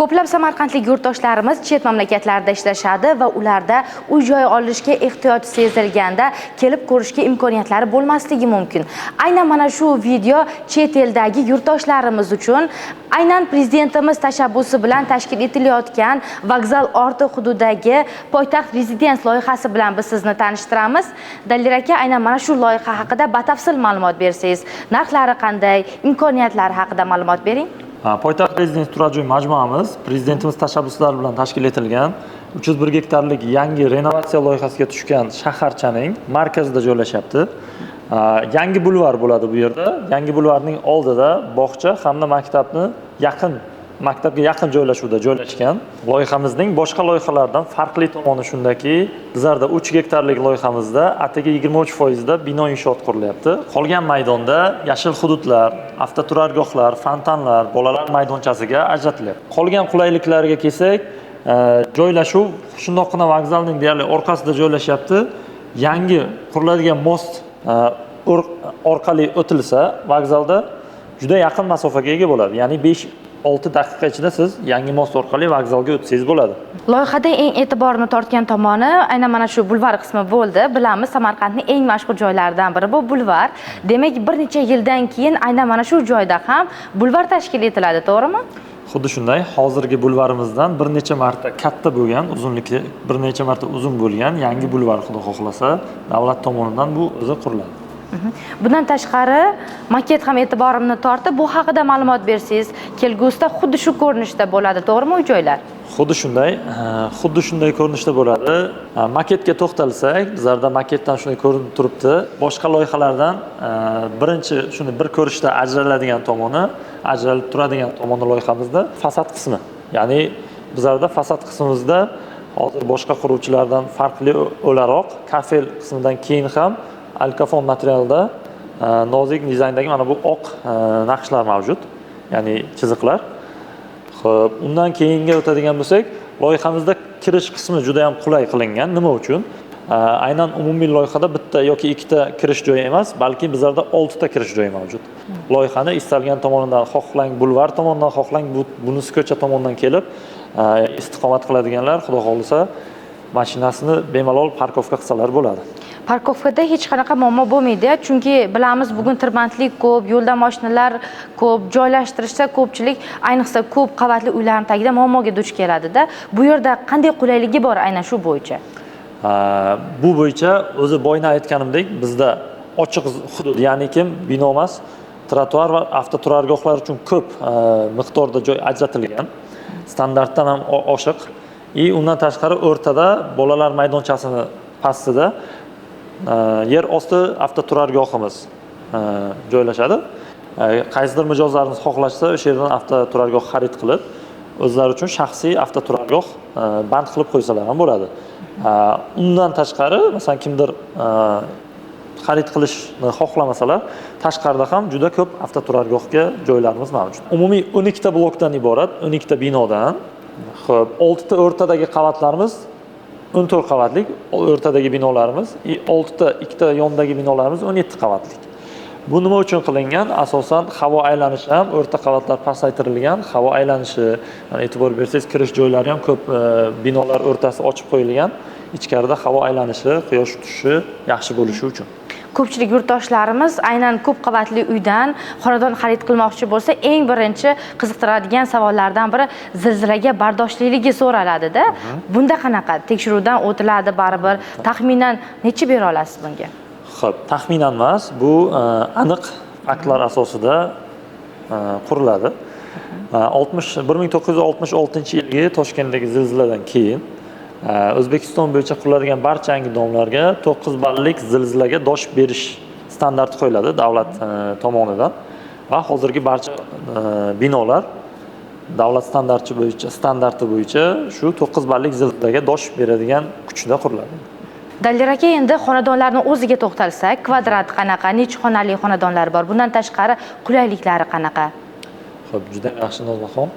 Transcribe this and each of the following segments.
Ko'plab samarqandlik yurtdoshlarimiz chet mamlakatlarda ishlashadi va ularda uy-joy olishga ehtiyoj sezilganda kelib ko'rishga imkoniyatlari bo'lmasligi mumkin. Aynan mana shu video chet eldagi yurtdoshlarimiz uchun aynan prezidentimiz tashabbusi bilan tashkil etilayotgan vokzal orti hududidagi poytaxt rezidens loyihasi bilan biz sizni tanishtiramiz. Dalil aka, aynan mana shu loyiha haqida batafsil ma'lumot bersangiz, narxlari qanday, imkoniyatlari haqida ma'lumot bering. Poytaxt rezidens turar joy majmuamiz prezidentimiz tashabbuslari bilan tashkil etilgan 301 gektarlik yangi renovatsiya loyihasiga tushgan shaharchaning markazida joylashyapti. Yangi bulvar bo'ladi bu yerda. Yangi bulvarning oldida bog'cha hamda maktabga yaqin joylashuvda joylashgan. Loyihamizning boshqa loyihalardan farqli tomoni shundaki, bizlarda 3 gektarlik loyihamizda atigi 23% da bino inshoot qurilyapti. Qolgan maydonda yashil hududlar, avtoturargohlar, fontanlar, bolalar maydonchasiga ajratilyapti. Qolgan qulayliklarga kelsak, joylashuv shundoqqina vokzalning deyarli orqasida joylashyapti. Yangi quriladigan most orqali o'tilsa, vokzalda juda yaqin masofaga ega bo'ladi. Ya'ni 5-6 daqiqa ichida siz yangi most orqali vokzalga o'tsangiz bo'ladi. Loyihada eng e'tiborni tortgan tomoni aynan mana shu bulvar qismi bo'ldi. Bilamiz, Samarqandning eng mashhur joylaridan biri bu bulvar. Demak, bir necha yildan keyin aynan mana shu joyda ham bulvar tashkil etiladi, to'g'rimi? Xuddi shunday, hozirgi bulvarimizdan bir necha marta katta bo'lgan, uzunligi bir necha marta uzun bo'lgan yangi bulvar, xudo xohlasa, davlat tomonidan bu o'zi quriladi. Bundan tashqari, maket ham e'tiborimni tortdi. Bu haqida ma'lumot bersangiz, kelgusida xuddi shu ko'rinishda bo'ladi, to'g'rimi uy-joylar? Xuddi shunday ko'rinishda bo'ladi. Maketga to'xtalsak, bizlarda maketdan shunday ko'rinib turibdi. Boshqa loyihalardan birinchi shuni bir ko'rishda ajralib turadigan tomoni loyihamizda fasad qismi. Ya'ni bizlarda fasad qismimizda hozir boshqa quruvchilardan farqli o'laroq kafel qismidan keyin ham alkafon materialda nozik dizayndagi mana bu oq naqshlar mavjud, ya'ni chiziqlar. Xo'p, undan keyinga o'tadigan bo'lsak, loyihamizda kirish qismi juda ham qulay qilingan. Nima uchun? Aynan umumiy loyihada bitta yoki ikkita kirish joyi emas, balki bizlarda 6 ta kirish joyi mavjud. Loyihani istalgan tomonidan, xohlang bulvar tomonidan, xohlang bunisi ko'cha tomonidan kelib istiqomat qiladiganlar, xudo xohlasa, mashinasini bemalol parkovka qilsalar bo'ladi. Parkovkada hech qanaqa muammo bo'lmaydi, chunki bilamiz, bugun tirbandlik ko'p, yo'lda mashinalar ko'p, joylashtirishda ko'pchilik, ayniqsa ko'p qavatli uylarning tagida muammoga duch keladi-da. Bu yerda qanday qulayligi bor aynan shu bo'yicha? Bu bo'yicha o'zi boyna aytganimdek, bizda ochiq hudud, ya'ni bino emas, trotuar va avtoturargohlar uchun ko'p miqdorda joy ajratilgan. Standartdan ham oshiq. Undan tashqari o'rtada bolalar maydonchasini pastida yer osti avtoturargohimiz joylashadi. Qaysidir mijozlarimiz xohlashsa, o'sha yerdan avtoturargoh xarid qilib, o'zlari uchun shaxsiy avtoturargoh band qilib qo'ysalar ham bo'ladi. Undan tashqari, masalan, kimdir xarid qilishni xohlamasalar, tashqarida ham juda ko'p avtoturargohga joylarimiz mavjud. Umumiy 12 ta blokdan iborat, 12 ta binodan, xo'p, 6 ta o'rtadagi qavatlarimiz 14 qavatlik, o'rtadagi binolarimiz, 6 ta, 2 ta yondagi binolarimiz 17 qavatlik. Bu nima uchun qilingan? Asosan havo aylanishi ham o'rta qavatlar pasaytirilgan, havo aylanishi, e'tibor bersangiz, kirish joylari ham ko'p binolar o'rtasi ochib qo'yilgan. Ichkarida havo aylanishi, quyosh tutishi yaxshi bo'lishi uchun. Ko'pchilik yurtdoshlarimiz aynan ko'p qavatli uydan xonadon xarid qilmoqchi bo'lsa, eng birinchi qiziqtiradigan savollardan biri zilzilaga bardoshlikligi so'raladi-da. Bunda qanaqa? Tekshiruvdan o'tiladi baribir. Taxminan necha bera olasiz bunga? Xo'p, taxminan emas, bu aniq faktlar asosida quriladi. 1966-yilgi Toshkentdagi zilziladan keyin O'zbekiston bo'yicha quriladigan barcha yangi domlarga 9 ballik zilzilaga dosh berish standarti qo'yiladi davlat tomonidan va hozirgi barcha binolar davlat standarti bo'yicha shu 9 ballik zilzilaga dosh beradigan kuchda quriladi. Dalil aka, endi xonadonlarning o'ziga to'xtalsak, kvadrat qanaqa, necha xonali xonadonlar bor? Bundan tashqari qulayliklari qanaqa? Xo'p, juda yaxshi Nozmaxon.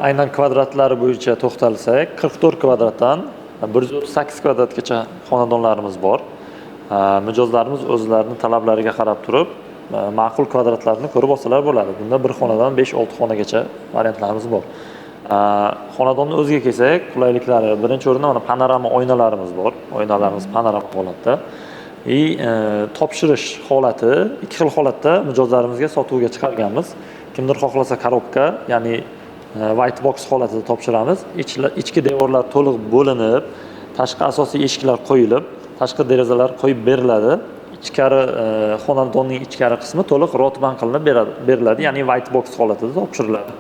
Aynan kvadratlari bo'yicha to'xtalsak, 44 kvadratdan 138 kvadratgacha xonadonlarimiz bor. Mijozlarimiz o'zlarining talablariga qarab turib, ma'qul kvadratlarni ko'rib olsalar bo'ladi. Bunda bir xonadan 5-6 xonagacha variantlarimiz bor. Xonadonni o'ziga kelsak, qulayliklari birinchi o'rinda mana panorama oynalarimiz bor. Oynalarimiz panorama holatda. Topshirish holati ikki xil holatda mijozlarimizga sotuvga chiqarganmiz. Kimdir xohlasa korobka, ya'ni white box holatida topshiramiz. Ichki devorlar to'liq bo'linib, tashqi asosiy eshiklar qo'yilib, tashqi derazalar qo'yib beriladi. Ichkari xonadonning ichkari qismi to'liq rotban qilinib beriladi, ya'ni white box holatida topshiriladi.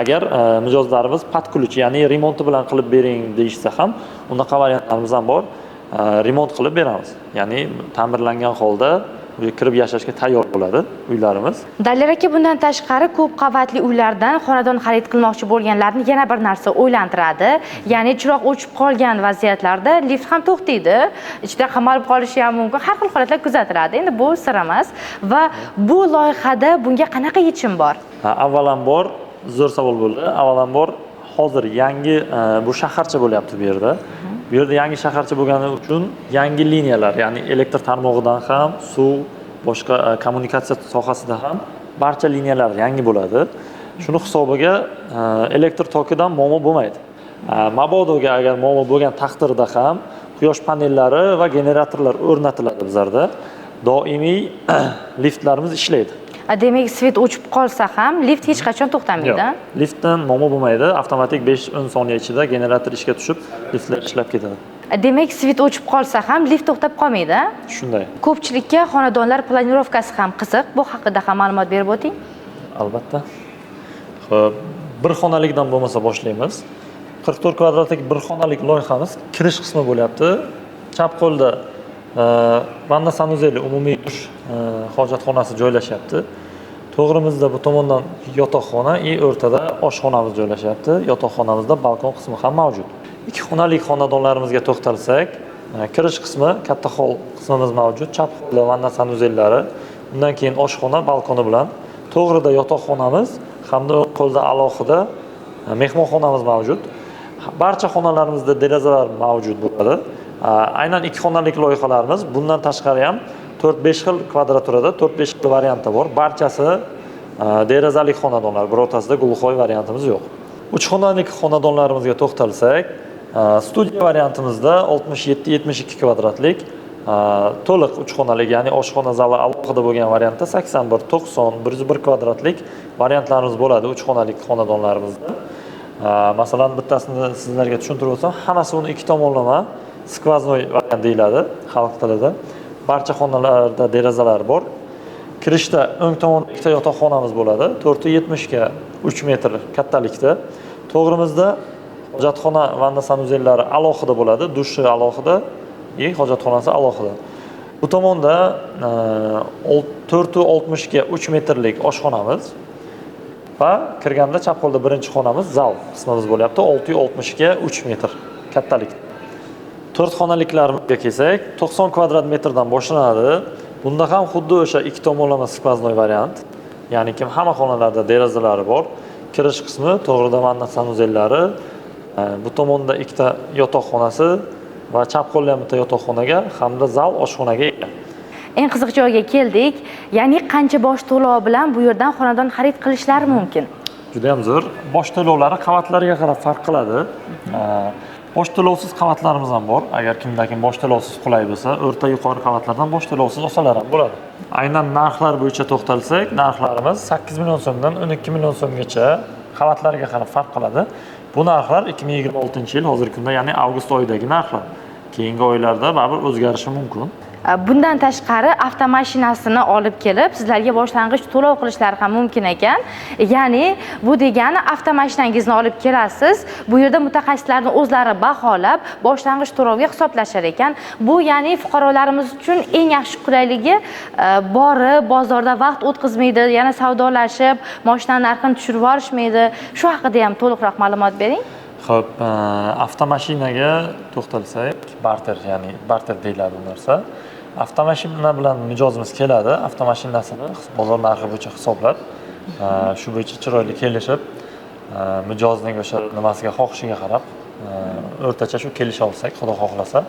Agar mijozlarimiz pat ключ, ya'ni remonti bilan qilib bering deyishsa ham, unaqa variantlarimiz ham bor. Remont qilib beramiz. Ya'ni ta'mirlangan holda kirib yashashga tayyor bo'ladi uylarimiz. Dalil aka, bundan tashqari ko'p qavatli uylardan xonadon xarid qilmoqchi bo'lganlarni yana bir narsa o'ylantiradi. Ya'ni chiroq o'chib qolgan vaziyatlarda lift ham to'xtaydi, ichida qamalib qolishi ham mumkin. Har xil holatlar kuzatiladi. Endi bu sir emas va bu loyihada bunga qanaqa yechim bor? Avvalambor zo'r savol bo'ldi. Avvalambor hozir yangi bu shaharcha bo'lyapti bu yerda. Bu yerda yangi shaharcha bo'lgani uchun yangi liniyalar, ya'ni elektr tarmog'idan ham, suv, boshqa kommunikatsiya sohasida ham barcha liniyalar yangi bo'ladi. Shuni hisobiga elektr tokidan muammo bo'lmaydi. Mabodoga agar muammo bo'lgan taqdirda ham quyosh panellari va generatorlar o'rnatiladi bizlarda. Doimiy liftlarimiz ishlaydi. Demak, svet o'chib qolsa ham lift hech qachon to'xtamaydi. Liftdan muammo bo'lmaydi. Avtomatik 5-10 soniya ichida generator ishga tushib, liftlar ishlab ketadi. Demak, svet o'chib qolsa ham lift to'xtab qolmaydi. Shunday. Ko'pchilikka xonadonlar planirovkasi ham qiziq. Bu haqida ham ma'lumot berib o'ting. Albatta. Xo'p, bir xonalikdan bo'lmasa boshlaymiz. 44 kvadratlik bir xonalik loyihamiz kirish qismi bo'lyapti. Chap qo'lda vanna sanuzeli umumiy dush hojatxonasi joylashyapti. To'g'rimizda bu tomondan yotoqxona, o'rtada oshxonamiz joylashyapti. Yotoqxonamizda balkon qismi ham mavjud. Ikki xonalik xonadonlarimizga to'xtalsak, kirish qismi, katta hol qismimiz mavjud. Chap qo'lda vanna sanuzellari, undan keyin oshxona balkoni bilan to'g'rida yotoqxonamiz hamda o'ng qo'lda alohida mehmonxonamiz mavjud. Barcha xonalarimizda derazalar mavjud bo'ladi. Aynan ikki xonalik loyihalarimiz, bundan tashqari ham 4-5 xil kvadraturada 4-5 xil variantda bor. Barchasi derazali xonadonlar, birortasida gulxoy variantimiz yo'q. 3 xonalik xonadonlarimizga to'xtalsak, studiya variantimizda 67-72 kvadratlik to'liq 3 xonalik, ya'ni oshxona zali alohida bo'lgan variantda 81, 90, 101 kvadratlik variantlarimiz bo'ladi 3 xonalik xonadonlarimizda. Masalan, bittasini sizlarga tushuntirib o'tsam, hammasi uni ikki tomonlama skvoznoy variant deyiladi xalq tilida. Barcha xonalarda derazalar bor. Kirishda o'ng tomonda ikkita yotoqxonamiz bo'ladi. 470 ga 3 metr kattalikda. To'g'rimizda hojatxona vanna sanuzellari alohida bo'ladi, dushi alohida, hojatxonasi alohida. Bu tomonda 460 ga 3 metrlik oshxonamiz va kirganda chap qo'lda birinchi xonamiz zal qismimiz bo'lyapti. 660 ga 3 metr kattalikda. 4 xonaliklarga kelsak, 90 kvadrat metrdan boshlanadi. Bunda ham xuddi o'sha ikki tomonlama skvoznoy variant. Ya'ni hamma xonalarda derazalari bor. Kirish qismi to'g'rida vanna sanuzellari, bu tomonda ikkita yotoqxonasi va chap qo'lda ham bitta yotoqxonaga hamda zal oshxonaga ega. Eng qiziq joyga keldik. Ya'ni qancha bosh to'lov bilan bu yerdan xonadon xarid qilishlari mumkin? Juda ham zo'r. Bosh to'lovlari qavatlarga qarab farq qiladi. Bosh to'lovsiz qavatlarimiz ham bor. Agar kimdakim bosh to'lovsiz qulay bo'lsa, o'rta yuqori qavatlardan bosh to'lovsiz olsalar ham bo'ladi. Aynan narxlar bo'yicha to'xtalsak, narxlarimiz 8 million so'mdan 12 million so'mgacha qavatlarga qarab farq qiladi. Bu narxlar 2026-yil hozirgi kunda, ya'ni avgust oyidagi narxlar. Keyingi oylarda baribir o'zgarishi mumkin. Bundan tashqari avtomashinasini olib kelib, sizlarga boshlang'ich to'lov qilishlari ham mumkin ekan. Ya'ni bu degani avtomashinangizni olib kelasiz, bu yerda mutaxassislarning o'zlari baholab, boshlang'ich to'lovga hisoblashar ekan. Bu ya'ni fuqarolarimiz uchun eng yaxshi qulayligi, borib bozorda vaqt o'tkazmaydi, yana savdolashib, mashina narxini tushirib yuborishmaydi. Shu haqida ham to'liqroq ma'lumot bering. Xo'p, avtomashinaga to'xtalsak, barter, ya'ni barter deyiladi bu narsa. Avtomashina bilan mijozimiz keladi, avtomashinasini bozor narxi bo'yicha hisoblab, shu bo'yicha chiroyli kelishib, mijozning o'sha nimasiga, xohishiga qarab, o'rtacha shu kelisha olsak, xudo xohlasa,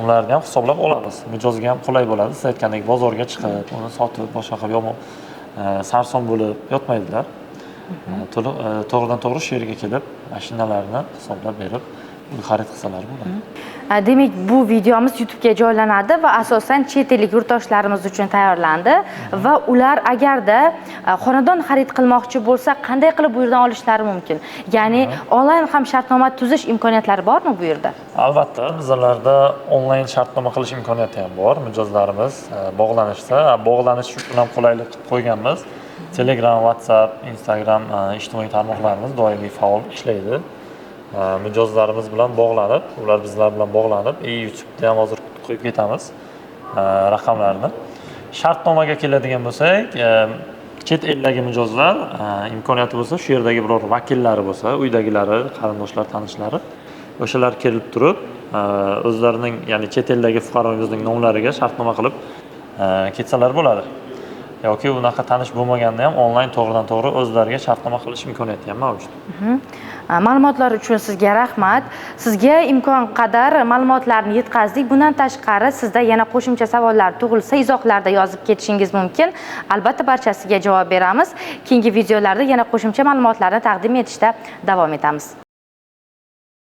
ularni ham hisoblab olamiz. Mijozga ham qulay bo'ladi. Siz aytgandek bozorga chiqib, uni sotib, boshqa qilib yomon sarson bo'lib yotmaydilar. to'g'ridan to'g'ri shu yerga kelib mashinalarni hisoblab berib xarid qilsalar bo'ladi. Demak, bu videomiz YouTube'ga joylanadi va asosan chet ellik yurtdoshlarimiz uchun tayyorlandi va ular agarda xonadon xarid qilmoqchi bo'lsa, qanday qilib bu yerdan olishlari mumkin? Ya'ni onlayn ham shartnoma tuzish imkoniyatlari bormi bu yerda? Albatta, bizlarda onlayn shartnoma qilish imkoniyati ham bor. Mijozlarimiz bog'lanish uchun ham qulaylik qilib qo'yganmiz. Telegram, WhatsApp, Instagram ijtimoiy tarmoqlarimiz doimiy faol ishlaydi. Mijozlarimiz bilan bog'lanib, ular bizlar bilan bog'lanib, YouTube'da ham hozir qo'yib ketamiz raqamlarni. Shartnomaga keladigan bo'lsak, chet eldagi mijozlar imkoniyati bo'lsa, shu yerdagi biror vakillari bo'lsa, uydagilari, qarindoshlar, tanishlari, o'shalar kelib turib, o'zlarining, ya'ni chet eldagi fuqaromizning nomlariga shartnoma qilib ketsalar bo'ladi. Yoki unaqa tanish bo'lmaganda ham onlayn to'g'ridan to'g'ri o'zlariga shartnoma qilish imkoniyati ham mavjud. Ma'lumotlar uchun sizga rahmat. Sizga imkon qadar ma'lumotlarni yetkazdik. Bundan tashqari sizda yana qo'shimcha savollar tug'ilsa, izohlarda yozib ketishingiz mumkin. Albatta barchasiga javob beramiz. Keyingi videolarda yana qo'shimcha ma'lumotlarni taqdim etishda davom etamiz.